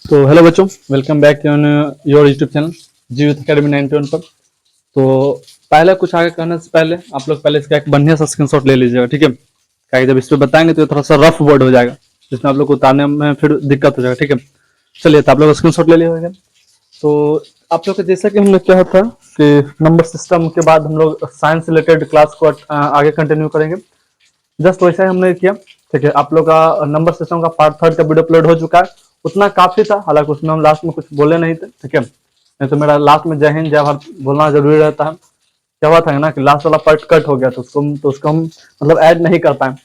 तो हेलो बच्चों, welcome back on your YouTube channel जीवित अकेडमी 91 पर। तो पहले कुछ आगे करने से पहले आप लोग पहले इसका एक बढ़िया सा स्क्रीनशॉट ले लीजिएगा, ठीक है। क्या जब इस पर बताएंगे तो थोड़ा सा रफ वर्ड हो जाएगा, जिसमें आप लोग को उतारने में फिर दिक्कत हो जाएगा, ठीक है। चलिए, तो आप लोग स्क्रीनशॉट ले लीजिएगा। तो आप लोग को जैसा कि हमने क्या था कि नंबर सिस्टम के बाद हम लोग साइंस रिलेटेड क्लास को आगे कंटिन्यू करेंगे। जस्ट वैसा ही हमने किया, ठीक है। आप लोग का नंबर सिस्टम का पार्ट 3 का वीडियो अपलोड हो चुका है। उतना काफी था, हालांकि उसमें हम लास्ट में कुछ बोले नहीं थे, ठीक है। नहीं तो मेरा लास्ट में जय हिंद जय भारत बोलना जरूरी रहता है। क्या हुआ था ना कि लास्ट वाला पार्ट कट हो गया, तो उसको हम मतलब ऐड नहीं कर पाए।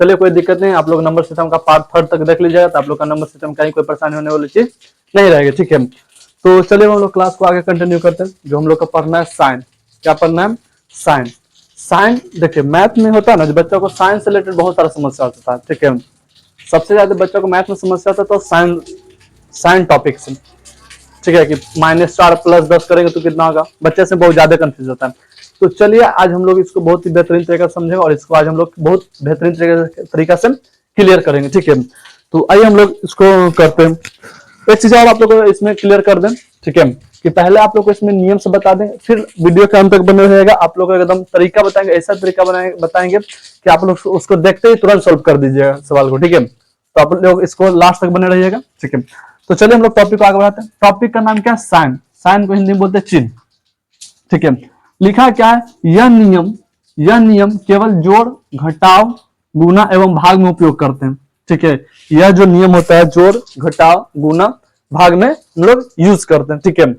चलिए, कोई दिक्कत नहीं, आप लोग नंबर सिस्टम का पार्ट 3 तक देख लीजिएगा, तो आप लोग का नंबर सिस्टम का ही कोई परेशानी होने वाली चीज नहीं रहेगी, ठीक है। तो चलिए हम लोग क्लास को आगे कंटिन्यू करते हैं। जो हम लोग का पढ़ना है साइन, क्या पढ़ना है? साइन। साइन देखिए, मैथ में होता है ना, जो बच्चों को साइंस से रिलेटेड बहुत सारा समस्या होता है, ठीक है। सबसे ज्यादा बच्चों को मैथ में समस्या होता है तो साइन साइन टॉपिक से, ठीक है। कि -4 + 10 करेंगे तो कितना होगा, बच्चे से बहुत ज्यादा कंफ्यूज होता है। तो चलिए आज हम लोग इसको बहुत ही बेहतरीन तरीके से समझेंगे और इसको आज हम लोग बहुत बेहतरीन तरीका से क्लियर करेंगे, ठीक है। तो आइए हम लोग इसको करते हैं। एक चीज और आप लोग को इसमें क्लियर कर दें, ठीक है, कि पहले आप लोग को इसमें नियम से बता दें, फिर वीडियो के अंत तक बने रहेगा। आप लोग को एकदम तरीका बताएंगे, ऐसा तरीका बताएंगे कि आप लोग उसको देखते ही तुरंत सॉल्व कर दीजिएगा सवाल को, ठीक है। तो आप लोग इसको लास्ट तक बने रहिएगा, ठीक है। तो चलिए हम लोग टॉपिक को आगे बढ़ाते हैं। टॉपिक का नाम क्या है? साइन। साइन को हिंदी में बोलते हैं चिन्ह, ठीक है। लिखा क्या है? यह नियम केवल जोड़, घटाव, गुना एवं भाग में उपयोग करते हैं, ठीक है। यह जो नियम होता है जोड़, घटाव, गुना, भाग में हम लोग यूज करते हैं, ठीक है।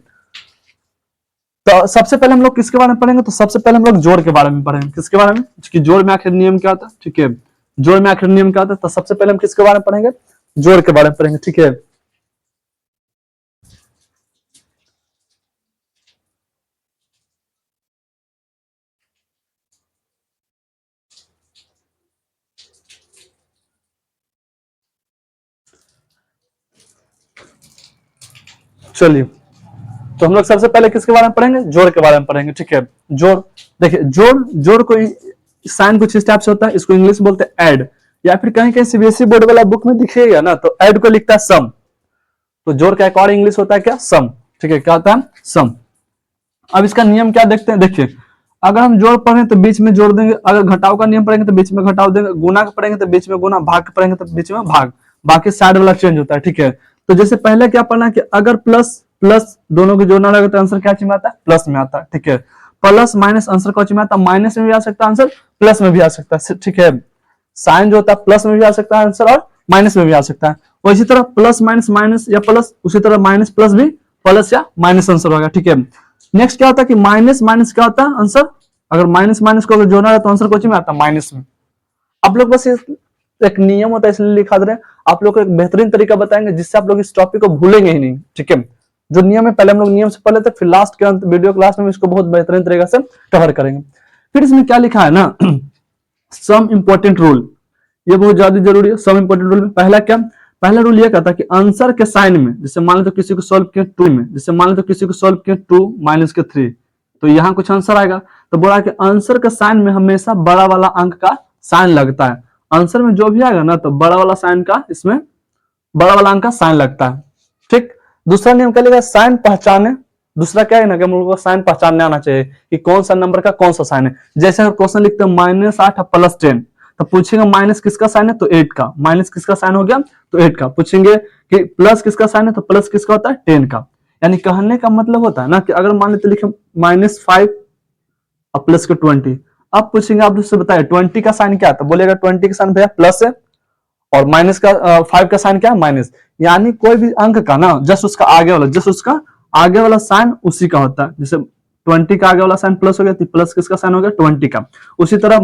तो सबसे पहले हम लोग किसके बारे में पढ़ेंगे? तो सबसे पहले हम लोग जोड़ के बारे में पढ़ेंगे। किसके बारे में? कि जोड़ में आखिर नियम क्या होता है, ठीक है। जोड़ में आखिर नियम क्या होता है, तो सबसे पहले हम किसके बारे में पढ़ेंगे? जोड़ के बारे में पढ़ेंगे, ठीक है। चलिए, तो हम लोग सबसे पहले किसके बारे में पढ़ेंगे? जोड़ के बारे में पढ़ेंगे, ठीक है। जोड़ देखिए, जोड़ को साइन कुछ इस टाइप से होता है, इसको इंग्लिश बोलते हैं ऐड, या फिर कहीं कहीं सीबीएसई बोर्ड वाला बुक में दिखेगा ना तो ऐड को लिखता है सम। तो जोड़ का एक और इंग्लिश होता है क्या? सम, ठीक है। क्या होता है? सम। अब इसका नियम क्या देखते हैं, देखिए। अगर हम जोड़ पढ़ें तो बीच में जोड़ देंगे, अगर घटाव का नियम पढ़ेंगे तो बीच में घटाव देंगे, गुना का पढ़ेंगे तो बीच में गुना, भाग का पढ़ेंगे तो बीच में भाग, बाकी साइड वाला चेंज होता है, ठीक है। तो जैसे पहले क्या पढ़ना है कि अगर प्लस प्लस दोनों को जोड़ना रहेगा तो आंसर क्या चीज में आता है? प्लस में आता है, ठीक है। प्लस माइनस आंसर कौन में आता है? माइनस में भी आ सकता है आंसर, प्लस में भी आ सकता है, ठीक है। साइन जो होता है प्लस में भी आ सकता है आंसर और माइनस में भी आ सकता है। और इसी तरह प्लस माइनस माइनस या प्लस, उसी तरह माइनस प्लस भी प्लस या माइनस आंसर होगा, ठीक है। नेक्स्ट क्या होता है कि माइनस माइनस क्या होता है? आंसर। अगर माइनस माइनस को अगर जोड़ना है तो आंसर कौन में आता है? माइनस में। आप लोग बस एक नियम होता है इसलिए लिखा दे रहे हैं, आप लोग को एक बेहतरीन तरीका बताएंगे जिससे आप लोग इस टॉपिक को भूलेंगे ही नहीं, ठीक है। जो नियम है पहले हम लोग नियम से पढ़ लेते, फिर लास्ट के अंत वीडियो क्लास में इसको बहुत बेहतरीन तरीके से कवर करेंगे। फिर इसमें क्या लिखा है ना, सम इंपॉर्टेंट रूल, ये बहुत ज्यादा जरूरी है। सम इंपॉर्टेंट रूल में पहला क्या? पहला रूल ये कहता है कि आंसर के साइन में, जैसे मान लो तो किसी को सॉल्व किया 2 में, जैसे मान लो तो किसी को सॉल्व किया 2 माइनस के 3, तो यहाँ कुछ आंसर आएगा। तो बोला कि आंसर के साइन में हमेशा बड़ा वाला अंक का साइन लगता है। आंसर में जो भी आएगा ना तो बड़ा वाला साइन का, इसमें बड़ा वाला अंक का साइन लगता है, ठीक। दूसरा नियम क्या लिखा? साइन पहचाने। दूसरा क्या है ना कि हम लोग को साइन पहचानने आना चाहिए कि कौन सा नंबर का कौन सा साइन है। जैसे अगर क्वेश्चन लिखते हैं -8 + 10, तो पूछेंगे माइनस किसका साइन है? तो 8 का। माइनस किसका साइन हो गया? तो 8 का। पूछेंगे कि प्लस किसका साइन है? तो प्लस किसका होता है? 10 का। यानी कहने का मतलब होता है ना कि अगर मान लेते लिखे -5 और प्लस के 20, अब पूछेंगे आप उससे बताइए 20 का साइन क्या है? तो बोलेगा 20 का साइन भैया प्लस है, और माइनस का 5 का साइन क्या है? माइनस। यानी कोई भी अंक का ना जस्ट उसका आगे वाला साइन उसी का होता है। जैसे 20 का आगे वाला साइन प्लस हो गया तो प्लस किसका साइन हो गया? 20 का। उसी तरह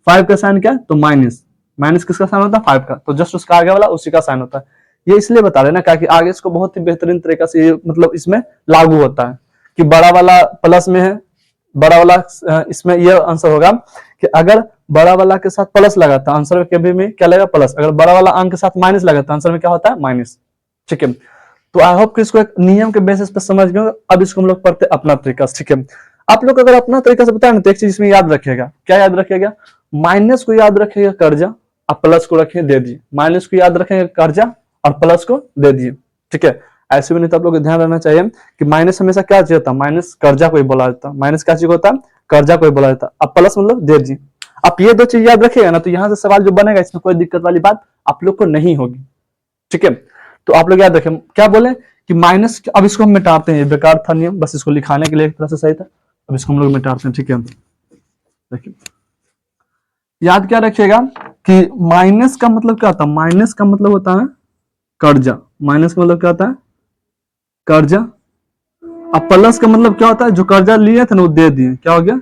5 का साइन क्या है? तो माइनस। माइनस किसका साइन होता है? 5 का। तो जस्ट उसका आगे वाला उसी का साइन होता है। ये इसलिए बता रहे ना क्या कि आगे इसको बहुत ही बेहतरीन तरीका से मतलब इसमें लागू होता है कि बड़ा वाला प्लस में है, बड़ा वाला इसमें यह आंसर होगा कि अगर बड़ा वाला के साथ प्लस लगा था आंसर में में क्या लगेगा? प्लस। अगर बड़ा वाला अंक के साथ माइनस लगा था आंसर में क्या होता है? माइनस, ठीक है। तो आई होप कि इसको एक नियम के बेसिस पे समझ गए। अब इसको हम लोग पढ़ते अपना तरीका से, ठीक है। आप लोग अगर अपना तरीका से बताए ना तो एक चीज इसमें याद रखिएगा। क्या याद रखिएगा? माइनस को याद रखिएगा कर्जा और प्लस को रखिए दे दिए। माइनस को याद रखेंगे कर्जा और प्लस को दे दिए, ठीक है। ऐसे भी नहीं तो आप लोग को ध्यान रखना चाहिए कि माइनस हमेशा क्या चीज होता है, माइनस कर्जा को ही बोला जाता है, माइनस क्या चीज होता है, कर्जा को ही बोला जाता है। अब प्लस मतलब दे दी। आप ये दो चीज याद रखिएगा ना, तो यहाँ से सवाल जो बनेगा इसमें कोई दिक्कत वाली बात आप लोग को नहीं होगी, ठीक है। तो आप लोग याद रखें क्या बोले कि माइनस, अब इसको हम मिटाते हैं, बेकार था नियम, बस इसको लिखाने के लिए एक तरह से सही था। अब इसको हम लोग मिटाते हैं, ठीक है। देखिए याद क्या रखिएगा कि माइनस का मतलब क्या होता है, माइनस का मतलब होता है कर्जा, माइनस का मतलब क्या होता है, कर्जा। अब प्लस का मतलब क्या होता है, जो कर्जा लिए थे ना वो दे दिए, क्या हो गया,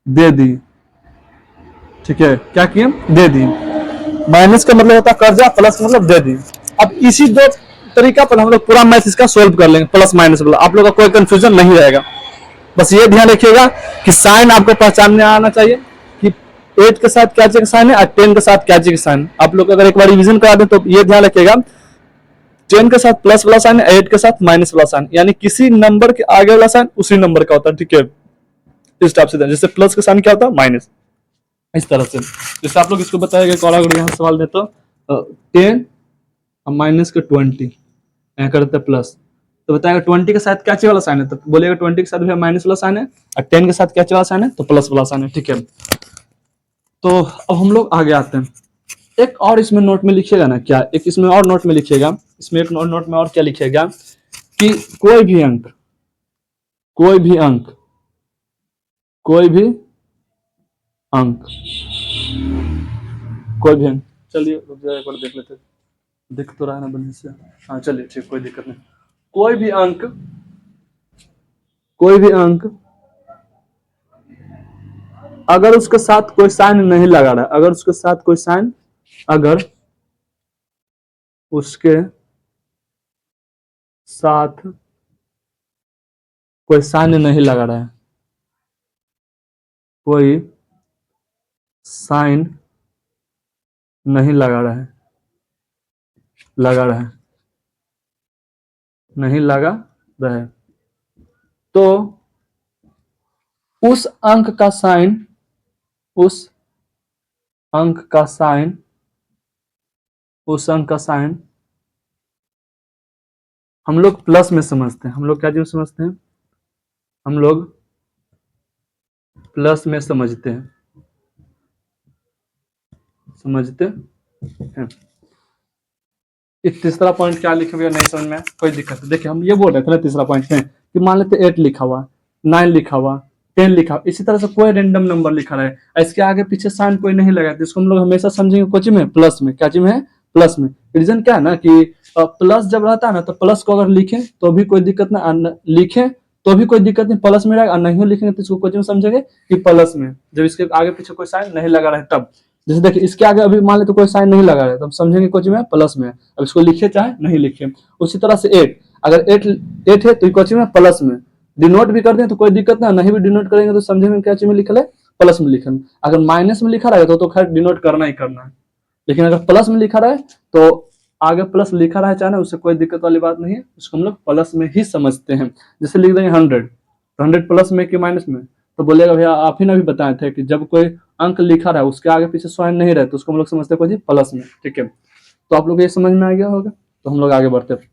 दे दिए, ठीक है। क्या किए, दे दिए। माइनस का मतलब होता है कर्जा, प्लस का मतलब दे दिए। अब इसी दो तरीका पर हम लोग पूरा मैथ इसका सोल्व कर लेंगे, प्लस माइनस वाला, आप लोग का कोई कंफ्यूजन नहीं रहेगा। बस ये ध्यान रखिएगा कि साइन आपको पहचानने आना चाहिए कि 8 के साथ क्या चीज का साइन है और 10 के साथ क्या चीज का साइन। आप लोग अगर एक बार रिवीजन करा दें तो ये ध्यान रखिएगा 10 के साथ प्लस वाला साइन, 8 के साथ माइनस वाला साइन, यानी किसी नंबर के आगे वाला साइन उसी नंबर का होता है, ठीक है। इस टाइप से जैसे प्लस का साइन क्या होता है, माइनस, इस तरह से। जैसे आप लोग इसको बताएगा, और अगर यहाँ सवाल दे तो 10 और माइनस का 20 यहाँ करते प्लस, तो बताएगा 20 के साथ क्या वाला साइन है, तो बोलेगा 20 के साथ भी माइनस वाला साइन है, और 10 के साथ क्या वाला साइन है, तो प्लस वाला साइन है, ठीक है। तो अब हम लोग आगे आते हैं। एक और इसमें नोट में लिखिएगा ना, क्या एक इसमें और नोट में लिखिएगा, इसमें एक नोट में और क्या लिखिएगा कि कोई भी अंक, कोई भी अंक, कोई भी अंक, कोई भी अंक, चलिए एक बार देख लेते, दिख तो रहा है ना बनने से, हाँ चलिए ठीक, कोई दिक्कत नहीं। कोई भी अंक, कोई भी अंक अगर उसके साथ कोई साइन नहीं लगा रहा है, अगर उसके साथ कोई साइन, अगर उसके साथ कोई साइन नहीं लगा रहा है, कोई साइन नहीं लगा रहा है, लगा रहा है, नहीं लगा रहा है, तो उस अंक का साइन, उस अंक का साइन, उस अंक का साइन हम लोग प्लस में समझते हैं। हम लोग क्या चीज समझते हैं, हम लोग प्लस में समझते हैं, समझते हैं। तीसरा पॉइंट क्या लिखे हुए नहीं समझ में, कोई दिक्कत है। देखिए हम ये बोल रहे थे ना तीसरा पॉइंट में कि मान लेते 8 लिखा हुआ, 9 लिखा हुआ, 10 लिखा, इसी तरह से कोई रैंडम नंबर लिखा रहा है, इसके आगे पीछे साइन कोई नहीं लगा, तो इसको हम लोग हमेशा समझेंगे कोच में प्लस में, क्या चीज में है, प्लस में। रीजन क्या है ना कि प्लस जब रहता है ना, तो प्लस को अगर लिखें तो भी कोई दिक्कत ना, लिखें तो भी कोई दिक्कत नहीं, प्लस में रहेगा, और नहीं लिखेंगे तो इसको कोच में समझेंगे कि प्लस में, जब इसके आगे पीछे कोई साइन नहीं लगा रहा है तब। जैसे देखिए इसके आगे अभी मान ले तो कोई साइन नहीं लगा है, तो हम समझेंगे कोच में प्लस में, अब इसको लिखे चाहे नहीं लिखे। उसी तरह से 8, अगर 8 है तो कोच में प्लस में, डिनोट भी कर दें तो कोई दिक्कत ना, नहीं भी डिनोट करेंगे तो समझेंगे क्या चीज में लिखा है, प्लस में लिखा है। अगर माइनस में लिखा रहेगा तो खैर डिनोट करना ही करना है, लेकिन अगर प्लस में लिखा रहे तो आगे प्लस लिखा रहे चाहे, उससे कोई दिक्कत वाली बात नहीं है, उसको हम लोग प्लस में ही समझते हैं। जैसे लिख देंगे 100, तो 100 प्लस में कि माइनस में, तो बोलेगा भैया आप ही ने भी बताए थे कि जब कोई अंक लिखा रहा है उसके आगे पीछे साइन नहीं रहे तो उसको हम लोग समझते हैं प्लस में, ठीक है। तो आप लोग ये समझ में आ गया होगा, तो हम लोग आगे बढ़ते हैं।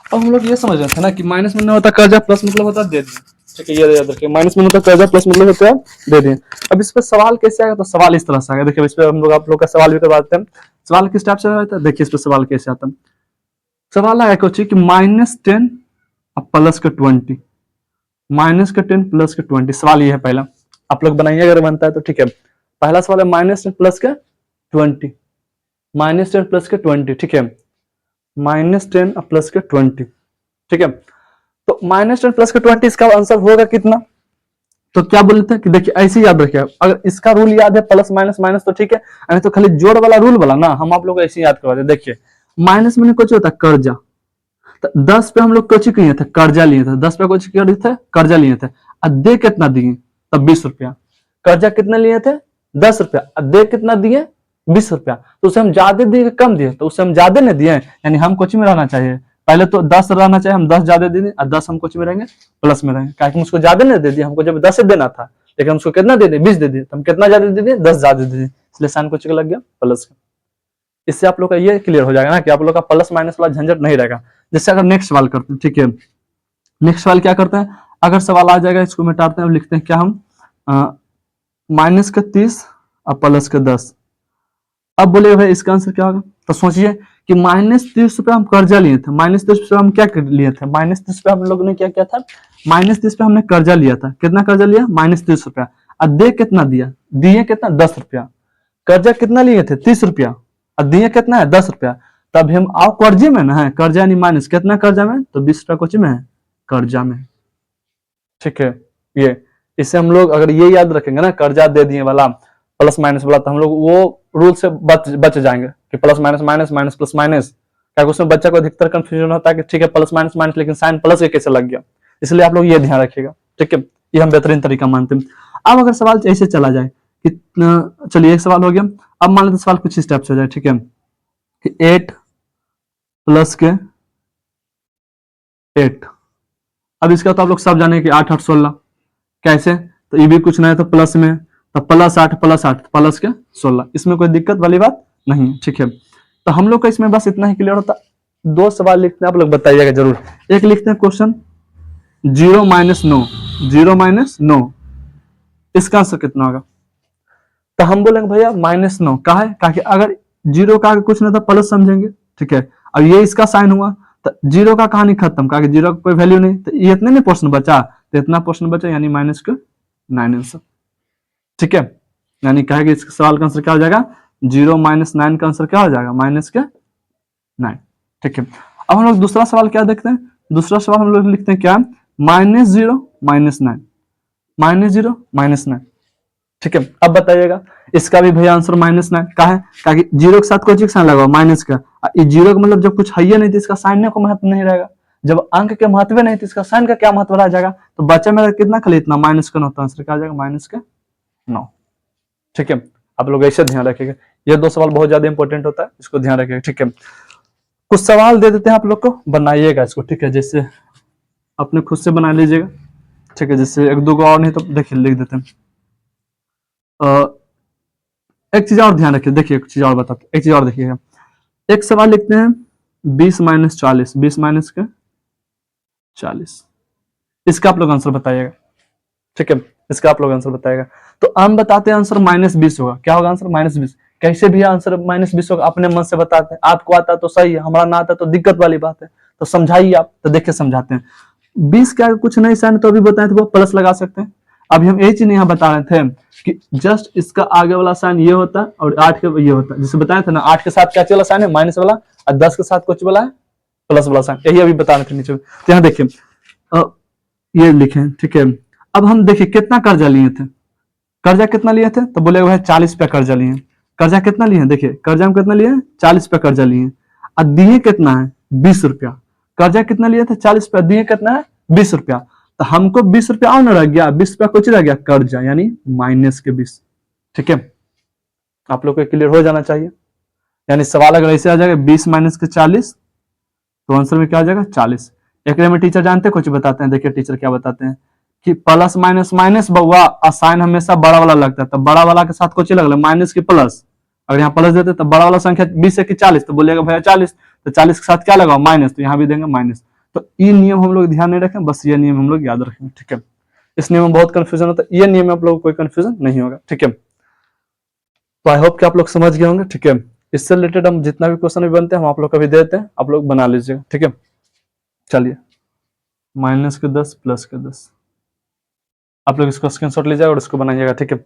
अब हम लोग ये समझ रहे थे ना कि माइनस में होता कर्जा, प्लस मतलब होता दे दिए, ठीक है। ये याद रखिए, माइनस में होता कर्जा, प्लस मतलब होता है दे दिए। अब इस पर सवाल कैसे आएगा, तो सवाल इस तरह से आएगा। देखिए इस पर हम लोग आप लोग का सवाल भी करवाते हैं। सवाल किस टाइप से आता है, देखिए इस पर सवाल कैसे आता है। सवाल आया कुछ कि -10 और प्लस का 20, -10 प्लस का 20, सवाल ये है पहला। आप लोग बनाइए अगर बनता है तो, ठीक है। पहला सवाल है -10 प्लस का 20, -10 प्लस का 20, ठीक है। -10 प्लस का 20, ठीक है। तो -10 प्लस का 20 इसका आंसर होगा कितना, तो क्या बोलते हैं कि देखिए ऐसे याद रखिए, अगर इसका रूल याद है प्लस माइनस माइनस तो ठीक है, नहीं तो खाली जोड़ वाला रूल वाला ना हम आप लोग ऐसे याद करवा दे। देखिए माइनस में कुछ होता है कर्जा, तो 10 पे हम लोग कुछ किए थे, कर्जा लिए थे, 10 पे कुछ किए थे, कर्जा लिए थे, और दे कितना दिए, तब 20 रुपया। कर्जा कितने लिए थे, 10 रुपया, और दे कितना दिए, 20 रुपया। तो उसे हम ज्यादा दिए कम दिए, तो उसे हम ज्यादा नहीं दिए, यानी हम कोचिंग में रहना चाहिए, पहले तो 10 रहना चाहिए, हम 10 ज्यादा दे दिए, और 10 हम कोचिंग में रहेंगे प्लस में रहेंगे, क्योंकि उसको ज्यादा नहीं दे दिया, हमको जब 10 देना था, लेकिन हम उसको कितना दे दिए, 20 दे दिए, तो हम कितना ज्यादा दे दिए, 10 ज्यादा दे दिए, इसलिए साइन कोचिंग लग गया प्लस का। इससे आप लोग का ये क्लियर हो जाएगा ना कि आप लोग का प्लस माइनस वाला झंझट नहीं रहेगा। जैसे अगर नेक्स्ट सवाल करते हैं, ठीक है, नेक्स्ट सवाल क्या करते हैं, अगर सवाल आ जाएगा इसको मिटाते हैं, लिखते हैं क्या हम माइनस का 30 और प्लस का 10। अब बोले भाई इसका आंसर क्या होगा, तो सोचिए कि -30 रुपये हम कर्जा लिए थे, -30 रुपये हम क्या लिए थे, -30 रुपये हम लोगों ने क्या किया था, -30 रुपये हमने कर्जा लिया था। कितना कर्जा लिया, -30 रुपया। अब दे कितना दिया, दिए कितना, 10 रुपया। कर्जा कितना लिए थे, 30 रुपया, और दिए कितना है, 10 रुपया। तब हम आओ कर्जे में ना है, कर्जा यानी माइनस, कितना कर्जा में, तो 20 रुपया कुछ में है, कर्जा में। ठीक है, ये इससे हम लोग अगर ये याद रखेंगे ना, कर्जा दे दिए वाला प्लस माइनस वाला, तो हम लोग वो रूल से बच जाएंगे कि plus minus minus minus plus minus. क्या उसमें बच्चा को अधिकतर कंफ्यूजन होता है कि ठीक है प्लस माइनस माइनस, लेकिन साइन प्लस के कैसे लग गया, इसलिए आप लोग ये ध्यान रखिएगा। ठीक है, ये हम बेहतरीन तरीका मानते हैं। अब अगर सवाल ऐसे चला जाए कि चलिए एक सवाल हो गया, अब मान लेते सवाल कुछ स्टेप से हो जाए। ठीक है, कि 8 प्लस के 8। अब इसका तो आप लोग सब जाने कि 8 8 16 कैसे, तो ये भी कुछ नहीं है तो प्लस में, तो +8 +8 प्लस के 16, इसमें कोई दिक्कत वाली बात नहीं है। ठीक है, तो हम लोग का इसमें बस इतना ही क्लियर होता। दो सवाल लिखते हैं, आप लोग बताइएगा जरूर। एक लिखते हैं क्वेश्चन 0 - 9, 0 - 9, इसका आंसर कितना होगा, तो हम बोलेंगे भैया -9 का है, ताकि अगर 0 का कुछ नहीं था प्लस समझेंगे। ठीक है, अब ये इसका साइन हुआ तो 0 का कहानी खत्म, कहा 0 का कोई वैल्यू नहीं, तो ये इतने नहीं प्रश्न बचा, तो इतना प्रश्न बचा यानी -9 आंसर। ठीक है, यानी कहेगा इस सवाल का आंसर क्या हो जाएगा, 0 - 9 का आंसर क्या हो जाएगा, -9। ठीक है, अब हम लोग दूसरा सवाल क्या देखते हैं, दूसरा सवाल हम लोग लिखते हैं क्या, -0 - 9, -0 - 9। ठीक है, अब बताइएगा इसका भी भैया आंसर -9 का है, ताकि 0 के साथ कोई चीज साइन लगा माइनस का, 0 का मतलब जब कुछ है नहीं तो इसका साइन को महत्व नहीं रहेगा, जब अंक के महत्व नहीं तो इसका साइन का क्या महत्व रह जाएगा, तो बच्चे में कितना खाली इतना माइनस का 9, तो आंसर क्या आ जाएगा, -9। ठीक है, आप लोग ऐसे ध्यान रखिएगा, ये दो सवाल बहुत ज्यादा इंपॉर्टेंट होता है, इसको ध्यान रखिएगा। ठीक है, कुछ सवाल दे देते हैं आप लोग को, बनाइएगा इसको। ठीक है, जैसे अपने खुद से बना लीजिएगा। ठीक है, जैसे एक दो को और नहीं तो देखिए लिख देते हैं। एक चीज और ध्यान रखिए, देखिए एक चीज और बताते, एक चीज और देखिएगा। एक सवाल लिखते हैं 20 - 40, 20 - 40, इसका आप लोग आंसर बताइएगा। ठीक है, इसका आप लोग आंसर बताएगा। तो हम बताते हैं आंसर -20 होगा, क्या होगा आंसर, -20। कैसे भी आंसर -20 होगा, अपने मन से बताते हैं, आपको आता तो सही है, हमारा ना आता तो दिक्कत वाली बात है, तो समझाइए आप। तो देखिए समझाते हैं, 20 क्या कुछ नहीं साइन तो अभी बताए थे वो प्लस लगा सकते हैं। अभी हम एक चीज यहाँ बता रहे थे कि जस्ट इसका आगे वाला साइन ये होता है और 8 के ये होता है, जिसे बताया था ना 8 के साथ क्या वाला साइन है, माइनस वाला, और 10 के साथ कुछ वाला है, प्लस वाला साइन, यही अभी बता रहे थे नीचे। तो यहाँ देखिए ये लिखे। ठीक है, अब हम देखिए कितना कर्जा लिए थे, कर्जा कितना लिए थे, तो बोले भाई 40 रुपया कर्जा लिए। कर्जा कितना लिए, देखिए कर्जा हम कितना लिए, 40 रुपया कर्जा लिए, और दिए कितना है, 20 रुपया। कर्जा कितना लिए थे, 40 रुपया, दिए कितना है, 20 रुपया। तो हमको 20 रुपया और न रह गया, 20 रुपया कुछ रह गया कर्जा, यानी -20। ठीक है, आप लोग को क्लियर हो जाना चाहिए। यानी सवाल अगर ऐसे आ जाएगा 20 - 40, तो आंसर में क्या आ जाएगा, 40। एक में टीचर जानते कुछ बताते हैं, देखिए टीचर क्या बताते हैं कि प्लस माइनस माइनस बउआ, साइन हमेशा बड़ा वाला लगता है, तो बड़ा वाला के साथ कुछ लगल माइनस की प्लस, अगर यहाँ प्लस देते तो बड़ा वाला संख्या 20 से 40, तो बोलेगा भैया 40, तो 40 के साथ क्या लगाओ, माइनस, तो यहाँ भी देंगे माइनस। तो ये नियम हम लोग ध्यान नहीं रखें, बस ये नियम हम लोग याद रखेंगे। ठीक है, इस नियम में बहुत कंफ्यूजन होता है, ये नियम में आप लोग को कोई कंफ्यूजन नहीं होगा। ठीक है, तो आई होप कि आप लोग समझ गए होंगे। ठीक है, इससे रिलेटेड हम जितना भी क्वेश्चन भी बनते हैं हम आप लोग कभी देते हैं, आप लोग बना लीजिएगा। ठीक है, चलिए -10 +10, आप लोग इसको स्क्रीनशॉट लीजिएगा और इसको बनाइएगा। ठीक है,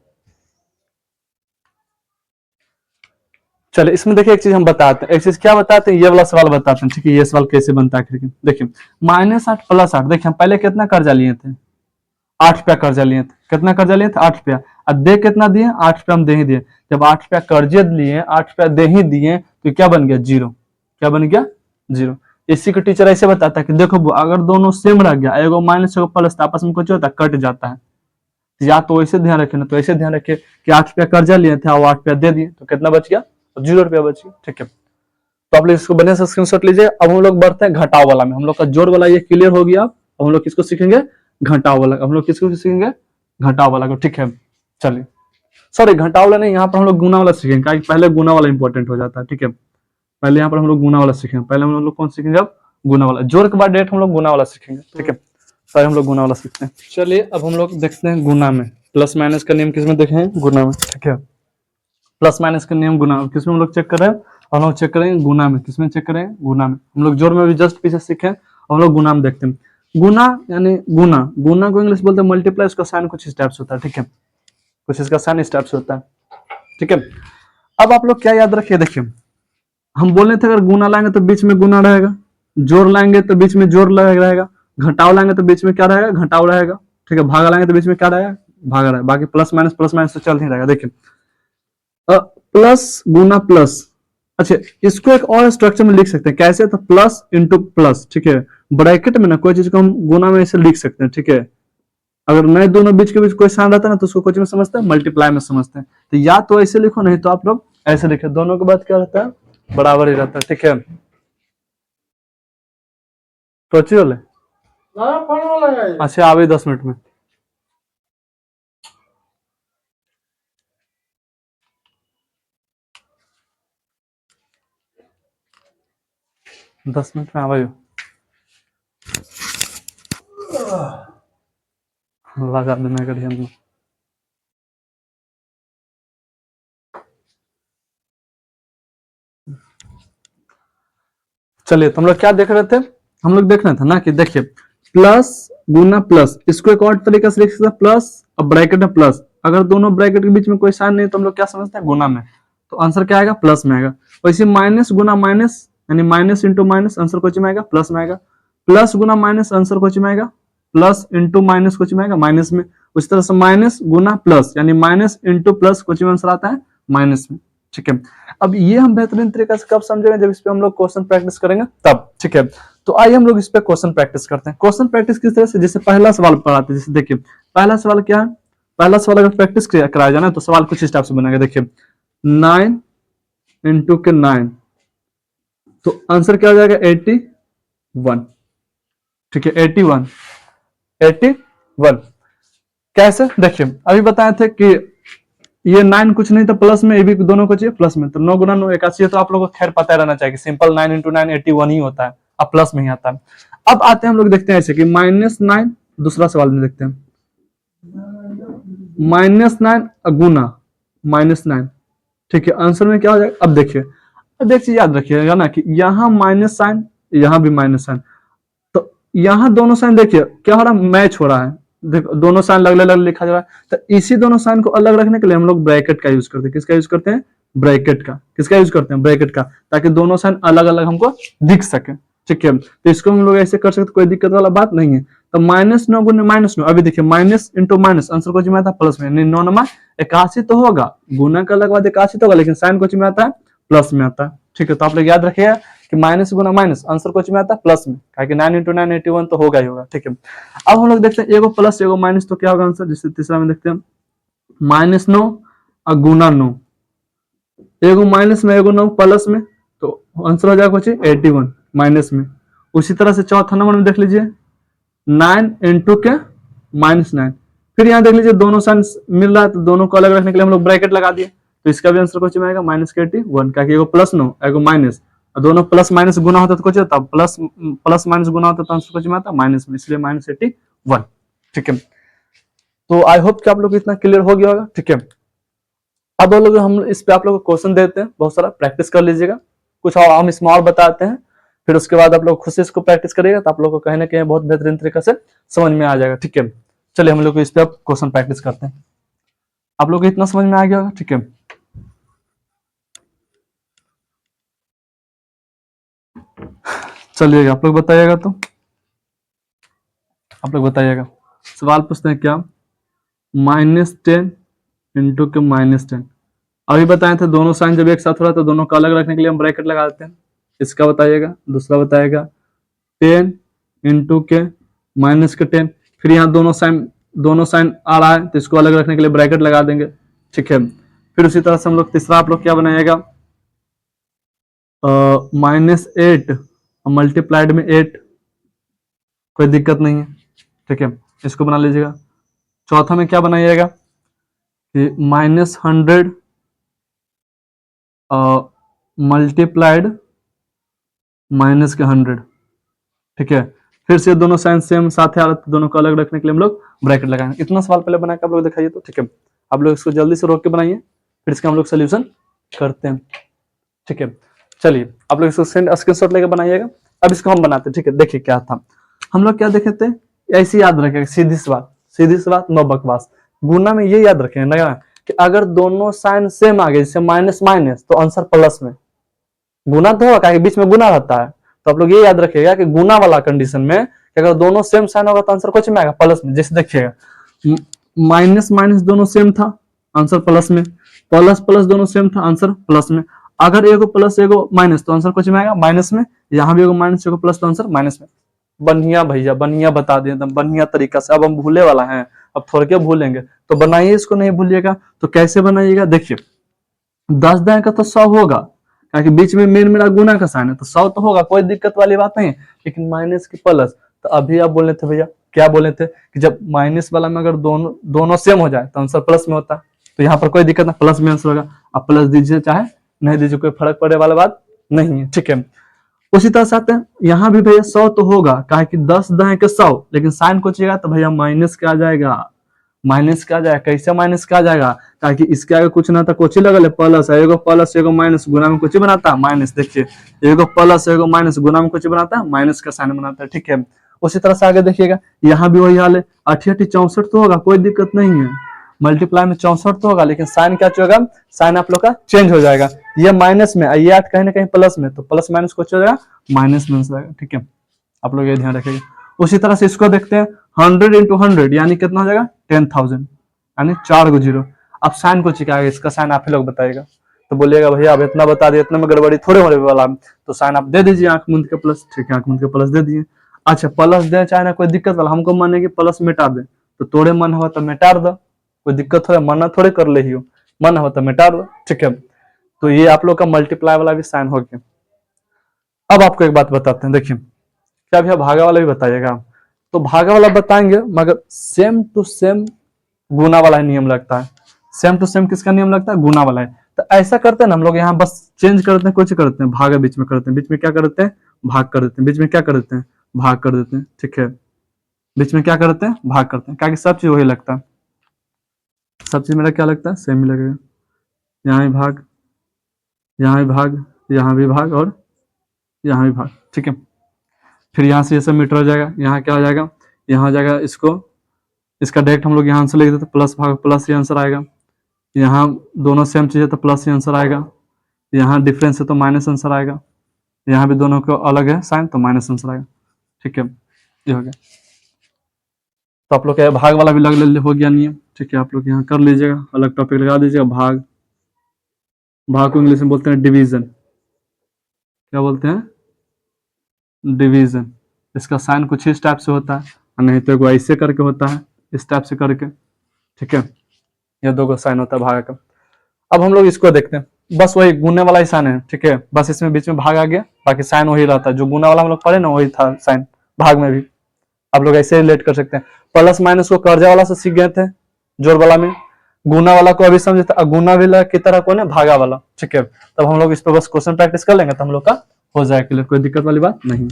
चलिए इसमें देखिए एक चीज हम बताते हैं, एक चीज क्या बताते हैं, ये वाला सवाल बताते हैं। ठीक है, ये सवाल कैसे बनता है, देखिए -8 + 8, देखिए हम पहले कितना कर्जा लिए थे, 8 रुपया कर्जा लिए थे, कितना कर्जा लिए थे, 8 रुपया, और दे कितना दिए, 8 रुपया हम दे ही दिए। जब 8 रुपया कर्जे लिए, 8 रुपया दे ही दिए, तो क्या बन गया, 0। क्या बन गया, 0। इसी को टीचर ऐसे बताता है कि देखो अगर दोनों सेम रह गया, एगो माइनस एगो प्लस, आपस में कुछ होता है, कट जाता है। या तो ऐसे ध्यान रखे ना, तो ऐसे ध्यान रखे कि 8 रुपया कर्जा लिए थे और 8 रुपया दे दिए, तो कितना बच गया, 0 रुपया बच गया। ठीक है, तो आप लोग इसको बढ़िया से स्क्रीनशॉट लीजिए। अब हम लोग बढ़ते हैं घटाव वाला में, हम लोग का जोड़ वाला ये क्लियर हो गया। अब हम लोग किसको सीखेंगे, घटाव वाला। हम लोग किसको सीखेंगे, घटाव वाला को। ठीक है, चलिए सॉरी घटाव वाला नहीं, यहाँ पर हम लोग गुना वाला सीखेंगे, पहले गुना वाला इंपॉर्टेंट हो जाता है। ठीक है, पहले यहाँ पर हम लोग गुना वाला सीखेंगे, पहले हम लोग कौन सीखेंगे, अब गुना वाला। जोड़ के बाद डायरेक्ट हम लोग गुना वाला सीखेंगे, ठीक है। सारे हम लोग गुना वाला सीखते हैं। चलिए अब हम लोग देखते हैं गुना में, प्लस माइनस का नियम किसमें देखे हैं, गुना में, ठीक है। प्लस माइनस का नियम गुना में किसमें हम लोग चेक कर रहे हैं, हम लोग चेक करेंगे गुना में। किसमें चेक करें, गुना में। हम लोग जोड़ में भी जस्ट पीछे सीखे, हम लोग गुना में देखते हैं। गुना यानी गुना, गुना को इंग्लिश बोलते हैं मल्टीप्लाई, उसका साइन कुछ इस टाइप से होता है, ठीक है, कुछ इसका साइन इस टाइप से होता है, ठीक है। अब आप लोग क्या याद रखिए, देखिए हम बोल रहे थे अगर गुना लाएंगे तो बीच में गुना रहेगा, जोड़ लाएंगे तो बीच में जोड़ रहेगा, घटाव लाएंगे तो बीच में क्या रहेगा, घटाव रहेगा, ठीक है। भागा लाएंगे तो बीच में क्या रहेगा, भागा रहेगा। बाकी प्लस माइनस तो चल ही रहेगा। देखिए प्लस गुना प्लस, अच्छा इसको एक और स्ट्रक्चर में लिख सकते हैं, कैसे, तो प्लस इंटू प्लस, ठीक है। ब्रैकेट में ना कोई चीज को हम गुना में ऐसे लिख सकते हैं, ठीक है। अगर नए दोनों बीच के बीच कोई साइन रहता है ना तो उसको कुछ में समझते हैं, मल्टीप्लाई में समझते हैं। तो या तो ऐसे लिखो, नहीं तो आप लोग ऐसे लिखे, दोनों के बाद क्या रहता है, बराबर ही रहता है, ठीक है। सोचिए वाले अच्छा आवे 10 मिनट में। दस मिनट में आवे लगा देना करिए हम लोग। चलिए तो हम लोग क्या देख रहे थे, हम लोग देख रहे थे ना कि देखिए प्लस गुना प्लस, इसको एक और तरीके से लिख सकते हैं, प्लस और ब्रैकेट में प्लस। अगर दोनों ब्रैकेट के बीच में कोई साइन नहीं तो हम लोग क्या समझते हैं, गुना में, तो आंसर क्या आएगा, प्लस में आएगा। वैसे माइनस गुना माइनस यानी माइनस इंटू माइनस, आंसर कुछ में आएगा, प्लस में आएगा। प्लस गुना माइनस, आंसर कुछ में आएगा, प्लस इंटू माइनस कुछ में आएगा, माइनस में। उस तरह से माइनस गुना प्लस यानी माइनस इंटू प्लस कुछ में आंसर आता है माइनस में, ठीक है। अब ये हम बेहतरीन तरीके से कब समझेंगे, जब इस पे हम लोग क्वेश्चन प्रैक्टिस करेंगे तब, ठीक है। तो आइए हम लोग इस पे क्वेश्चन प्रैक्टिस करते हैं। क्वेश्चन प्रैक्टिस किस तरह से, जैसे पहला सवाल पढ़ाते हैं, जैसे देखिए पहला सवाल क्या है, पहला सवाल अगर प्रैक्टिस कराया जाए ना तो सवाल कुछ इस टाइप से बनेगा। देखिए 9 इंटू के 9, तो आंसर क्या हो जाएगा, 81, ठीक है, 81 कैसे, देखिए अभी बताए थे कि ये 9 कुछ नहीं तो प्लस में, ये भी दोनों को चाहिए प्लस में, तो 9 गुना 9 81 है, तो आप लोगों को खैर पता रहना चाहिए, सिंपल 9 इंटू 9 81 ही होता है, अब प्लस में ही आता है। अब आते हैं हम लोग देखते हैं ऐसे कि -9, दूसरा सवाल में देखते हैं, -9 गुना -9, ठीक है, आंसर में क्या हो जाएगा। अब देखिए, अब एक चीज याद रखिएगा ना कि यहाँ माइनस साइन, यहाँ भी माइनस साइन, तो यहाँ दोनों साइन देखिए क्या हो रहा है, मैच हो रहा है। देखो दोनों साइन अलग अलग लिखा जा रहा है, तो इसी दोनों साइन को अलग रखने के लिए हम लोग ब्रैकेट का यूज करते हैं। किसका यूज करते हैं, ब्रैकेट का। किसका यूज करते हैं, ब्रैकेट का, ताकि दोनों साइन अलग अलग हमको दिख सके, ठीक है। तो इसको हम लोग ऐसे कर सकते, कोई दिक्कत वाला बात नहीं है। तो -9 गुने -9, अभी देखिए माइनस इंटू माइनस, आंसर कुछ में आता है प्लस में, 9 नमा 81 तो होगा, गुना का अलग बात 81 तो होगा, लेकिन साइन कुछ में आता है प्लस में आता है, ठीक है। तो आप लोग याद रखिएगा कि माइनस गुना माइनस, आंसर कुछ में आता है प्लस में, कि 9 इंटू 9 81 तो होगा ही होगा, ठीक है। अब हम लोग देखते हैं एगो प्लस एगो माइनस, तो क्या होगा आंसर, जिससे तीसरा में देखते हैं -9 और गुना 9, एगो माइनस में एगो 9 प्लस में, तो आंसर हो जाएगा कुछ 81 माइनस में। उसी तरह से चौथा नंबर में देख लीजिए 9 इंटू के -9, फिर यहाँ देख लीजिए दोनों साइन मिल रहा है, तो दोनों को अलग रखने के लिए हम लोग ब्रैकेट लगा दिए, तो इसका भी आंसर कुछ में आएगा -81, क्या एगो प्लस 9 एगो माइनस, दोनों प्लस माइनस गुना होता तो कुछ होता, प्लस माइनस गुना होता तो आंसर कुछ में आता माइनस में, इसलिए -81, ठीक है। तो आई होप कि आप लोग इतना क्लियर हो गया होगा, ठीक है। अब हम इस पे आप लोग को क्वेश्चन देते हैं, बहुत सारा प्रैक्टिस कर लीजिएगा, कुछ और हम इसमें और बताते हैं, फिर उसके बाद आप लोग खुद से इसको प्रैक्टिस करिएगा, तो आप लोग को कहीं ना कहीं बहुत बेहतरीन तरीके से समझ में आ जाएगा, ठीक है। चलिए हम लोग इस पे क्वेश्चन प्रैक्टिस करते हैं। आप लोग को इतना समझ में आ गया होगा, ठीक है। चलिएगा आप लोग बताइएगा, तो आप लोग बताइएगा, सवाल पूछते हैं क्या, -10 इंटू के -10, अभी बताए थे दोनों साइन जब एक साथ हो रहा है तो दोनों का अलग रखने के लिए हम ब्रैकेट लगा देते हैं। इसका बताइएगा, दूसरा बताइएगा 10 इंटू के -10, फिर यहाँ दोनों साइन आ रहा है तो इसको अलग रखने के लिए ब्रैकेट लगा देंगे, ठीक है। फिर उसी तरह से हम लोग तीसरा आप लोग क्या बनाइएगा, -8 मल्टीप्लाइड में 8, कोई दिक्कत नहीं है, ठीक है, इसको बना लीजिएगा। चौथा में क्या बनाइएगा कि -100 मल्टीप्लाइड माइनस के 100, ठीक है। फिर से दोनों साइन सेम साथ है, तो दोनों को अलग रखने के लिए हम लोग ब्रैकेट लगाएंगे। इतना सवाल पहले बना के आप लोग दिखाइए तो, ठीक है। आप लोग इसको जल्दी से रोक के बनाइए, फिर इसका हम लोग सोल्यूशन करते हैं, ठीक है। चलिए आप लोग इसको स्क्रीनशॉट लेके बनाइएगा। अब इसको हम बनाते हैं, ठीक है। देखिए क्या था, हम लोग क्या देखे थे, ऐसे याद रखेगा, सीधी सी बात, नो बकवास। गुना में ये याद रखेंगे ना कि अगर दोनों साइन सेम आ गए, जैसे माइनस माइनस, तो आंसर प्लस में। गुना तो होगा, क्योंकि बीच में गुना रहता है, तो आप लोग ये याद रखिएगा कि गुना वाला कंडीशन में कि अगर दोनों सेम साइन होगा तो आंसर कुछ में आएगा, प्लस में। जैसे देखिएगा, माइनस माइनस दोनों सेम था, आंसर प्लस में। प्लस प्लस दोनों सेम था, आंसर प्लस में। अगर एगो प्लस एगो माइनस, तो आंसर कुछ में आएगा, माइनस में। यहाँ भी एगो माइनस एगो प्लस, तो आंसर माइनस में। बढ़िया भैया, बढ़िया बता दिए एकदम बढ़िया तरीका से। अब हम भूले वाला हैं, अब थोड़े के भूलेंगे, तो बनाइए, इसको नहीं भूलिएगा। तो कैसे बनाइएगा, देखिए 10 दाएं का तो 100 होगा, क्योंकि बीच में मेन मेरा गुना का साइन है, तो 100 तो होगा, कोई दिक्कत वाली बात नहीं है। लेकिन माइनस की प्लस, तो अभी आप बोले थे भैया, क्या बोले थे कि जब माइनस वाला में अगर दोनों सेम हो जाए तो आंसर प्लस में होता है। तो यहाँ पर कोई दिक्कत नहीं, प्लस में आंसर होगा। आप प्लस दीजिए चाहे नहीं दीजिए, कोई फर्क पड़ने वाला बात नहीं है, ठीक है। उसी तरह से आते हैं, यहाँ भी भैया 100 तो होगा, कहा कि 10 दाएं के 100, लेकिन साइन को चाहिए तो भैया माइनस क्या आ जाएगा, माइनस क्या आ जाएगा। कैसे माइनस क्या आ जाएगा, ताकि इसके आगे कुछ ना था, कुछ लगल प्लस है, एगो प्लस एगो माइनस, गुना में कुछ बनाता है माइनस। देखिए एगो प्लस एगो माइनस, गुना में कुछ बनाता है माइनस का साइन बनाता है, ठीक है। उसी तरह से आगे देखिएगा, यहाँ भी वही हाल है, 88 64 तो होगा, कोई दिक्कत नहीं है। मल्टीप्लाई में 64 तो होगा, लेकिन साइन क्या होगा, साइन आप लोग का चेंज हो जाएगा। ये माइनस में, ये 8 कहीं ना कहीं प्लस में, तो प्लस माइनस कुछ हो जाएगा, माइनस में जाएगा, ठीक है। आप लोग ये ध्यान रखिएगा। उसी तरह से इसको देखते हैं, 100 इंटू 100 यानी कितना हो जाएगा, 10,000, यानी 4 गो जीरो। अब साइन को चिकाएगा, इसका साइन आप ही लोग बताएगा। तो बोलिएगा भैया अब इतना बता दिए, इतने में गड़बड़ी थोड़े होने वाला, तो साइन आप दे दीजिए आंख मूंद के प्लस, ठीक है, आंख मूंद के प्लस दे दिए। अच्छा प्लस दे चाहे ना, कोई दिक्कत वाला, हमको माने कि प्लस मिटा दे, तो तोड़े मन हो तो मिटार दो, कोई दिक्कत हो, मना थोड़े कर ले हो, मन हो तो मिटा दो, ठीक है। तो ये आप लोग का मल्टीप्लाई वाला भी साइन हो गया। अब आपको एक बात बताते हैं, देखिए क्या भैया भागा वाला भी बताइएगा। तो भागा वाला बताएंगे, मगर सेम टू सेम गुना वाला नियम लगता है। सेम टू सेम किसका नियम लगता है, गुना वाला है। तो ऐसा करते हैं ना हम लोग, यहाँ बस चेंज करते हैं, कुछ करते हैं, भाग बीच में करते हैं, बीच में क्या करते हैं, भाग कर देते हैं, बीच में क्या कर देते हैं, भाग कर देते हैं, ठीक है। बीच में क्या करते हैं, भाग करते हैं, क्या सब चीज वही लगता है, सब चीज मेरा क्या लगता है, सेम ही लगेगा। यहाँ भी भाग, यहाँ भी भाग, यहाँ भी भाग, और यहाँ भी भाग, ठीक है। फिर यहाँ से ये सब मीटर हो जाएगा, यहाँ क्या हो जाएगा, यहाँ हो जाएगा, इसका डायरेक्ट हम लोग यहाँ आंसर लिख देते, प्लस भाग प्लस ही आंसर आएगा। यहाँ दोनों सेम चीज है तो प्लस ही आंसर आएगा, यहाँ डिफरेंस है तो माइनस आंसर आएगा, यहाँ भी दोनों को अलग है साइन तो माइनस आंसर आएगा, ठीक है। ये हो गया। तो आप लोग का भाग वाला भी लग हो गया नियम, ठीक है। आप लोग यहाँ कर लीजिएगा, अलग टॉपिक लगा दीजिएगा। भाग, भाग को इंग्लिश में बोलते हैं डिवीजन, क्या बोलते हैं, डिवीजन। इसका साइन कुछ इस टाइप से होता है, नहीं तो ऐसे करके होता है, इस टाइप से करके, ठीक है। यह दो साइन होता है भाग का। अब हम लोग इसको देखते हैं, बस वही गुने वाला ही साइन है, ठीक है। बस इसमें बीच में भाग आ गया, बाकी साइन वही रहता है, जो गुना वाला हम लोग पढ़े ना वही था साइन, भाग में भी आप लोग ऐसे रिलेट कर सकते हैं। प्लस माइनस को कर्जा वाला से सीख गए थे, जोड़ वाला में। गुना वाला को अभी समझे, गुना वाला की तरह कौन है, भागा वाला, ठीक है। तब हम लोग इस पर बस क्वेश्चन प्रैक्टिस कर लेंगे तो हम लोग का हो जाएगा क्लियर, कोई दिक्कत वाली बात नहीं।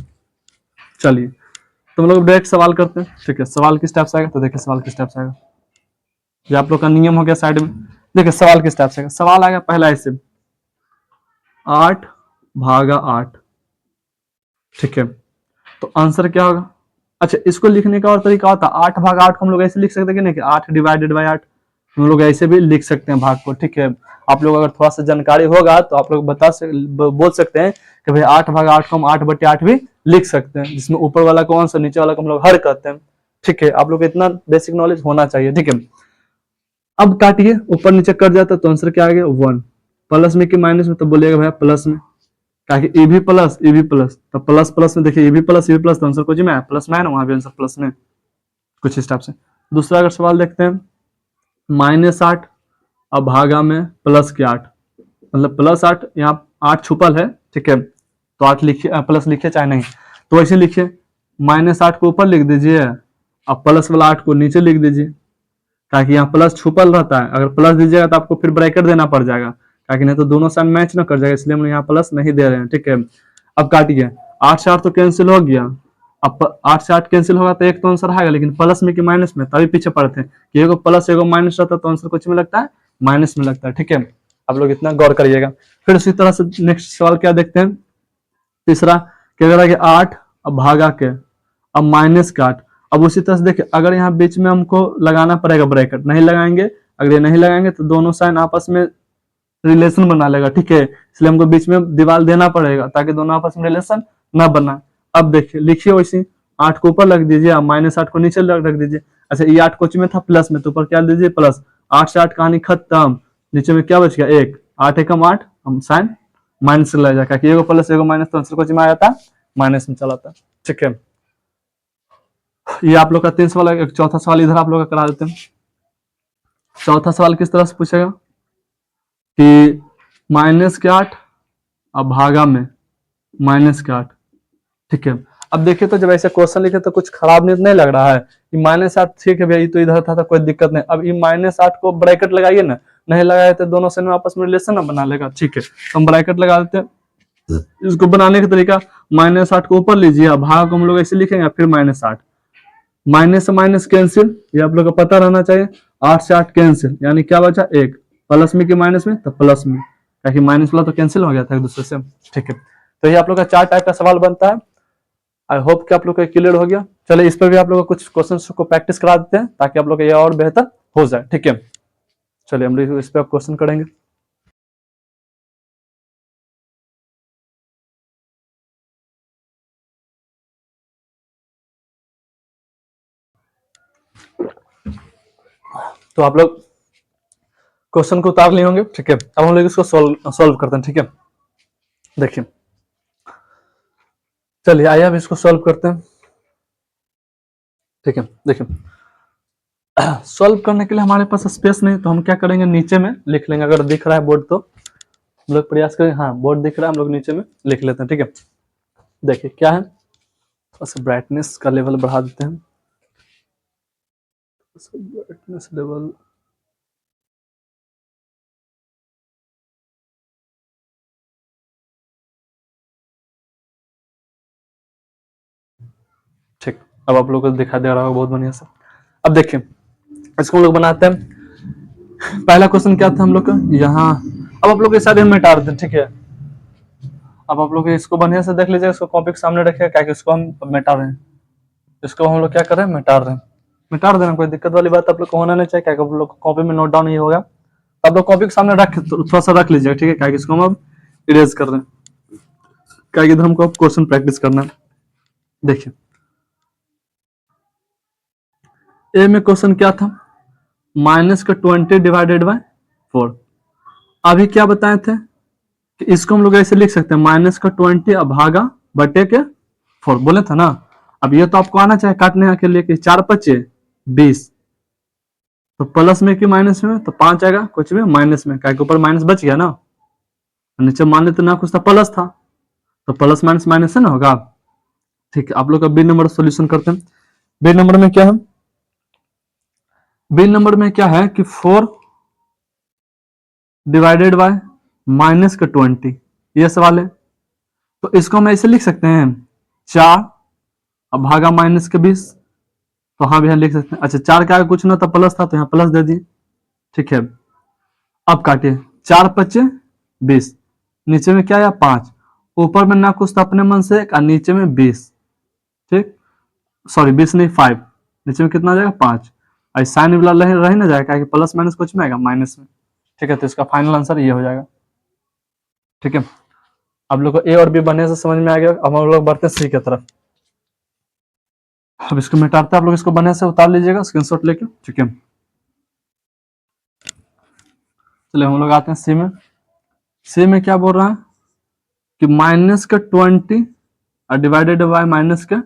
चलिए तो हम लोग डायरेक्ट सवाल करते हैं, ठीक है। सवाल किस टाइप से आएगा, तो देखिए सवाल किस टाइप से आएगा, ये आप लोग का नियम हो गया साइड में। देखिए सवाल किस टाइप से आएगा, सवाल आएगा पहला ऐसे, 8 भागा 8, ठीक है। तो आंसर क्या होगा, अच्छा इसको लिखने का और तरीका होता है, 8 भागा 8 को हम लोग ऐसे लिख सकते हैं कि नहीं, कि 8 डिवाइडेड बाई 8, हम लोग ऐसे भी लिख सकते हैं भाग को, ठीक है। आप लोग अगर थोड़ा सा जानकारी होगा तो आप लोग बोल सकते हैं कि भाई 8 भागा 8 को हम 8/8 भी लिख सकते हैं, जिसमें ऊपर वाला को अंश, नीचे वाला को हम लोग हर कहते हैं, ठीक है। आप लोग को इतना बेसिक नॉलेज होना चाहिए, ठीक है। अब काटिए, ऊपर नीचे कट जाता तो आंसर क्या आ गया, 1। प्लस में कि माइनस में, तो बोलिएगा भैया प्लस में, ताकि ए भी प्लस ए भी प्लस, तो प्लस प्लस में देखिए ए भी प्लस, तो आंसर कुछ में प्लस में है ना, वहां भी आंसर प्लस में, कुछ इस टाइप से। दूसरा अगर सवाल देखते हैं, -8 अब भागा में प्लस के 8, मतलब +8, यहाँ 8 छुपल है, ठीक है। तो 8 लिखिए, प्लस लिखिए चाहे नहीं, तो ऐसे लिखिए, -8 को ऊपर लिख दीजिए और प्लस वाला 8 को नीचे लिख दीजिए, ताकि यहाँ प्लस छुपल रहता है। अगर प्लस दीजिएगा तो आपको फिर ब्रैकेट देना पड़ जाएगा, ताकि नहीं तो दोनों साइन मैच ना कर जाएगा, इसलिए हम यहाँ प्लस नहीं दे रहे हैं, ठीक है। अब काटिए, 8 से 8 तो कैंसिल हो गया। अब 8 से 8 कैंसिल होगा तो एक तो आंसर आएगा, लेकिन प्लस में कि माइनस में, तभी पीछे पड़ते हैं कि एगो प्लस एगो माइनस रहता है तो आंसर कुछ में लगता है, माइनस में लगता है। ठीक है, आप लोग इतना गौर करिएगा। फिर उसी तरह से नेक्स्ट सवाल क्या देखते हैं, तीसरा क्या कह रहा है कि 8 अब भागा के अब माइनस का 8। अब उसी तरह से देखिए, अगर यहाँ बीच में हमको लगाना पड़ेगा ब्रैकेट, नहीं लगाएंगे, अगर ये नहीं लगाएंगे तो दोनों साइन आपस में रिलेशन बना लेगा। ठीक है, इसलिए हमको बीच में दीवार देना पड़ेगा ताकि दोनों आपस में रिलेशन ना बना। अब देखिए, लिखिए वैसे 8 को ऊपर रख दीजिए, माइनस 8 को नीचे रख दीजिए। अच्छा, ये 8 कोच में था प्लस में, तो ऊपर क्या दीजिए प्लस। 8 से 8 कहानी खत्म, नीचे में क्या बच गया 1, 8 एकम 8, हम साइन माइनस से लग जाएगा कि एगो प्लस एगो माइनस, तो आंसर कोच में आ जाता माइनस में चला था। ठीक है, ये आप लोग का 3 सवाल है। एक चौथा सवाल इधर आप लोग का करा देते हैं। चौथा सवाल किस तरह से पूछेगा कि माइनस के 8 अब भागा में माइनस के 8। ठीक है, अब देखिए तो जब ऐसे क्वेश्चन लिखे तो कुछ खराब नहीं लग रहा है कि माइनस 8, ठीक है भैया, तो इधर था तो कोई दिक्कत नहीं। अब ये माइनस 8 को ब्रैकेट लगाइए ना, नहीं लगाए तो दोनों साइन में आपस में रिलेशन ना बना लेगा। ठीक है, तो हम ब्रैकेट लगा देते हैं। इसको बनाने का तरीका, माइनस 8 को ऊपर लीजिए, भाग को हम लोग ऐसे लिखेंगे, फिर माइनस 8, माइनस से माइनस कैंसिल, ये आप लोग को पता रहना चाहिए। 8 से 8 कैंसिल, यानी क्या बचा 1, प्लस में कि माइनस में, तो प्लस में, ताकि माइनस वाला तो कैंसिल हो गया था एक दूसरे से। ठीक है, तो ये आप लोग का 4 टाइप का सवाल बनता है। आई होप कि आप लोग का क्लियर हो गया। चलिए, इस पर भी आप लोग को कुछ क्वेश्चन को प्रैक्टिस करा देते हैं ताकि आप लोग का ये और बेहतर हो जाए। ठीक है, चलिए हम लोग इस पर क्वेश्चन करेंगे। तो आप लोग क्वेश्चन को उतार लिए होंगे। ठीक है, अब हम लोग इसको सॉल्व करते हैं। ठीक है, देखिए, चलिए आइए अब इसको सॉल्व करते हैं। ठीक है, देखिए, सॉल्व करने के लिए हमारे पास स्पेस नहीं, तो हम क्या करेंगे, नीचे में लिख लेंगे। अगर दिख रहा है बोर्ड तो हम लोग प्रयास करें, हाँ बोर्ड दिख रहा है, हम लोग नीचे में लिख लेते हैं। ठीक है, देखिए क्या है, बस ब्राइटनेस का लेवल बढ़ा देते हैं। ब्राइटनेस लेवल, ठीक, अब आप लोग को दिखा दे रहा होगा बहुत बढ़िया से। अब देखिए, इसको हम लोग बनाते हैं। पहला क्वेश्चन क्या था हम लोग का यहाँ, अब आप लोग के साथ मिटा देते हैं। ठीक है, अब आप लोग इसको बढ़िया से देख लीजिए, इसको कॉपी के सामने रखिए, क्या इसको हम मिटा रहे हैं, इसको हम लोग क्या कर रहे हैं, मिटा रहे हैं। मिटा देना, कोई दिक्कत वाली बात आप लोग को होना नहीं चाहिए, क्या आप लोग कॉपी में नोट डाउन नहीं होगा, तो आप लोग कॉपी के सामने रख थोड़ा सा रख लीजिएगा। ठीक है, क्या इसको हम अब इरेज कर रहे हैं, क्या इधर हमको क्वेश्चन प्रैक्टिस करना है। देखिए, ए में क्वेश्चन क्या था, माइनस का 20 डिवाइडेड बाय 4। अभी क्या बताए थे कि इसको हम लोग ऐसे लिख सकते हैं, माइनस का 20 अब भागा बटे के 4 बोले था ना। अब ये तो आपको आना चाहिए काटने के लिए कि 4 पचे 20, तो प्लस में कि माइनस में, तो 5 आएगा कुछ में माइनस में, क्या ऊपर माइनस बच गया ना, नीचे मान लेते ना कुछ था प्लस था, तो प्लस माइनस माइनस से ना होगा। ठीक है, आप लोग का बी नंबर सोल्यूशन करते हैं। बी नंबर में क्या है, बी नंबर में क्या है कि 4 डिवाइडेड बाय माइनस का 20, ये सवाल है। तो इसको हम ऐसे लिख सकते हैं, 4 अब भागा माइनस के 20, तो हाँ भी हम लिख सकते हैं। अच्छा, 4 के आगे कुछ ना था प्लस था, तो यहाँ प्लस दे दिए। ठीक है, अब काटिए, 4 पच्चे 20, नीचे में क्या आया 5, ऊपर में ना कुछ था अपने मन से, और नीचे में 20। ठीक, सॉरी 20 नहीं 5, नीचे में कितना आ जाएगा 5, और साइन वाला रह ना जाएगा कि प्लस माइनस कुछ में आएगा माइनस में। ठीक है, तो इसका फाइनल आंसर ये हो जाएगा। ठीक है, आप लोग को ए और बी बनने से समझ में आ गया। अब हम लोग बढ़ते हैं सी की तरफ। अब इसको मिटाते हैं, आप लोग इसको बने से उतार लीजिएगा स्क्रीनशॉट लेके। ठीक है, चलिए हम लोग आते हैं सी में। सी में क्या बोल रहा है कि माइनस का 20 और डिवाइडेड बाय माइनस का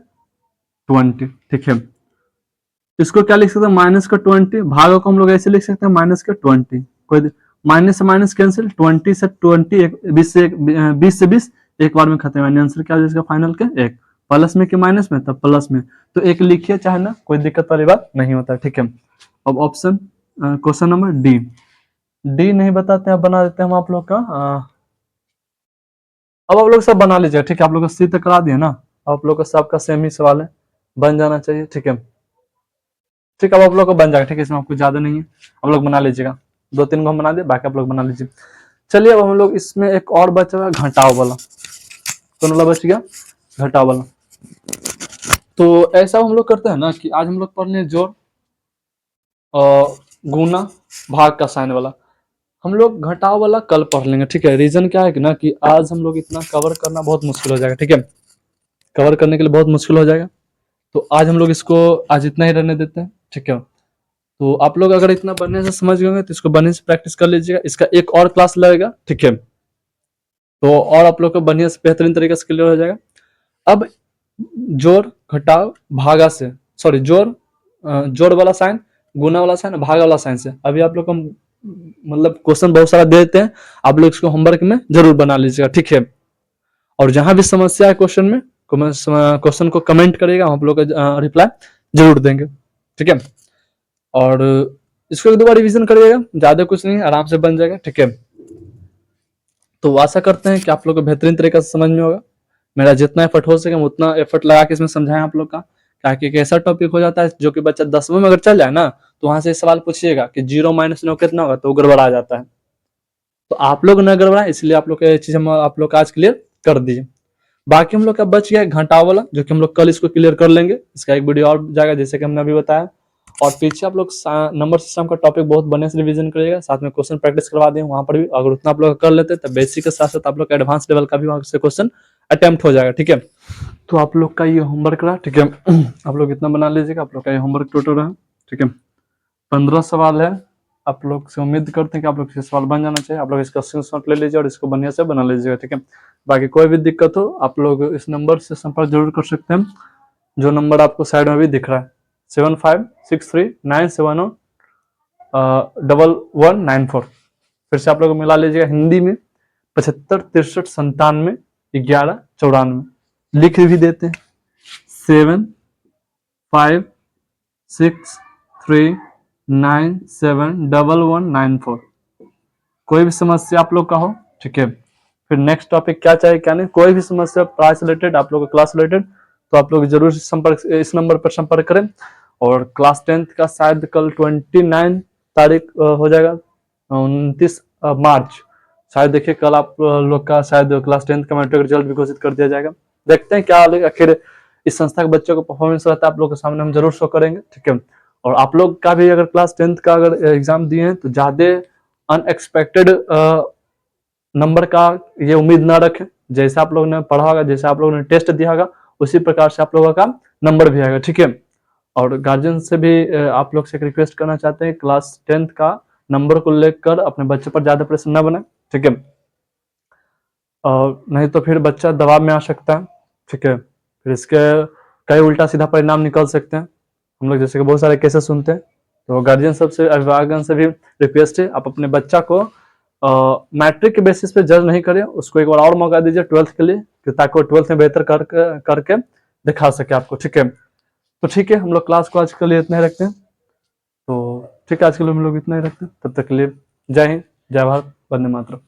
20। ठीक है, इसको क्या लिख सकते हैं, माइनस का 20, भागों को हम लोग ऐसे लिख सकते हैं माइनस का 20, कोई माइनस से माइनस कैंसिल, 20 से 20, 20 से 20 एक बार में खत्म, यानी आंसर क्या हो जाएगा फाइनल के 1, प्लस में कि माइनस में, तब प्लस में, तो एक लिखिए चाहे ना, कोई दिक्कत वाली बात नहीं होता। ठीक है, अब option question number D, D नहीं बताते हैं, बना देते हैं हम आप लोग का अब आप लोग सब बना लीजिए, ठीक है। आप लोग को सी तक करा दिए ना, आप लोग का सबका सेम ही सवाल है, बन जाना चाहिए, ठीक है। ठीक है, अब आप लोग को बन जाएगा, ठीक है, इसमें आपको ज्यादा नहीं है, आप लोग बना लीजिएगा। 2-3 को हम बना दिए, बाकी आप लोग बना लीजिए। चलिए अब हम लोग इसमें एक और बचा हुआ घटाव वाला, कौन वाला बच गया, घटाव वाला। तो ऐसा हम लोग करते हैं ना कि आज हम लोग पढ़ लें जोड़ और गुना भाग का साइन वाला, हम लोग घटाव वाला कल पढ़ लेंगे, ठीक है। रीजन क्या है कि ना कि आज हम लोग इतना कवर करना बहुत मुश्किल हो जाएगा, ठीक है, कवर करने के लिए बहुत मुश्किल हो जाएगा। तो आज हम लोग इसको आज इतना ही रहने देते हैं, ठीक है। तो आप लोग अगर इतना बढ़िया से समझ गए तो इसको बढ़िया से प्रैक्टिस कर लीजिएगा, इसका एक और क्लास लगेगा, ठीक है। तो और आप लोग को बढ़िया से बेहतरीन तरीके से क्लियर हो जाएगा। अब जोड़ घटाव भागा से, सॉरी जोड़ वाला साइन, गुना वाला साइन, भागा वाला साइन से अभी आप लोग को मतलब क्वेश्चन बहुत सारा दे देते हैं, आप लोग इसको होमवर्क में जरूर बना लीजिएगा, ठीक है। और जहां भी समस्या है क्वेश्चन में, क्वेश्चन को कमेंट करिएगा, हम आप लोग का रिप्लाई जरूर देंगे, ठीक है। और इसको एक दो बार रिविजन करिएगा, ज्यादा कुछ नहीं, आराम से बन जाएगा, ठीक है। तो आशा करते हैं कि आप लोग को बेहतरीन तरीके से समझ में होगा। मेरा जितना एफर्ट हो सके हम उतना एफर्ट लगा के इसमें समझाएं आप लोग का, ताकि एक ऐसा टॉपिक हो जाता है जो कि बच्चा 10वीं में अगर चल जाए ना, तो वहां से सवाल पूछिएगा कि 0 - 9 कितना होगा, तो गड़बड़ा जाता है। तो आप लोग न गड़बड़ाएं, इसलिए आप लोग का ये चीज हम आप लोग का आज क्लियर कर दीजिए। बाकी हम लोग का बच गया घंटा वाला, जो कि हम लोग कल इसको क्लियर कर लेंगे, इसका एक वीडियो और जाएगा जैसे कि हमने अभी बताया। और पीछे आप लोग नंबर सिस्टम का टॉपिक बहुत बढ़िया से रिवीजन करिएगा, साथ में क्वेश्चन प्रैक्टिस करवा दें वहां पर भी, अगर उतना आप लोग कर लेते हैं तो बेसिक के साथ साथ आप लोग का एडवांस लेवल का भी वहां से क्वेश्चन अटेम्प्ट हो जाएगा, ठीक है। तो आप लोग का ये होमवर्क रहा, ठीक है। आप लोग इतना बना लीजिएगा, आप लोग का ये होमवर्क टोटल रहा, ठीक है। 15 सवाल है, आप लोग से उम्मीद करते हैं कि आप लोग से सवाल बन जाना चाहिए। आप लोग इसका स्क्रीनशॉट ले लीजिए और इसको बढ़िया से बना लीजिएगा, ठीक है। बाकी कोई भी दिक्कत हो आप लोग इस नंबर से संपर्क जरूर कर सकते हैं, जो नंबर आपको साइड में भी दिख रहा है, 7563971194। फिर से आप लोग मिला लीजिएगा, हिंदी में 7563971194, लिख भी देते हैं 7563971194। कोई भी समस्या आप लोग का हो, ठीक है। फिर नेक्स्ट टॉपिक क्या चाहिए क्या नहीं, कोई भी समस्या पढ़ाई से रिलेटेड, आप लोग का क्लास रिलेटेड, तो आप लोग जरूर संपर्क इस नंबर पर संपर्क करें। और क्लास 10th का शायद कल 29 तारीख हो जाएगा, 29 मार्च शायद, देखिए कल आप लोग का शायद क्लास 10th का मैट्रिक रिजल्ट भी घोषित कर दिया जाएगा। देखते हैं क्या आखिर इस संस्था के बच्चों को परफॉर्मेंस रहता है, आप लोग के सामने हम जरूर शो करेंगे, ठीक है। और आप लोग का भी अगर क्लास 10th का अगर एग्जाम दिए हैं तो ज्यादा अनएक्सपेक्टेड नंबर का ये उम्मीद ना रखें, जैसे आप लोग ने पढ़ा होगा, जैसे आप लोगों ने टेस्ट दिया होगा, उसी प्रकार से आप लोगों का नंबर भी आएगा, ठीक है। और गार्जियन से भी आप लोग से एक रिक्वेस्ट करना चाहते हैं, क्लास 10th का नंबर को लेकर अपने बच्चे पर ज्यादा प्रेशर न बनाए, ठीक है। और नहीं तो फिर बच्चा दबाव में आ सकता है, ठीक है। फिर इसके कई उल्टा सीधा परिणाम निकल सकते हैं, हम लोग जैसे कि बहुत सारे केसेस सुनते हैं। तो गार्जियन सबसे, अभिभावक से भी रिक्वेस्ट है, आप अपने बच्चा को मैट्रिक के बेसिस पे जज नहीं करें, उसको एक बार और मौका दीजिए 12th के लिए, ताकि वो 12th में बेहतर करके दिखा सके आपको, ठीक है। तो ठीक है, हम लोग क्लास को आज के लिए इतना ही रखते हैं। तो ठीक है, आज के लिए हम लोग इतना ही रखते हैं, तब तक के लिए जय हिंद, जय भारत, वंदे मातरम।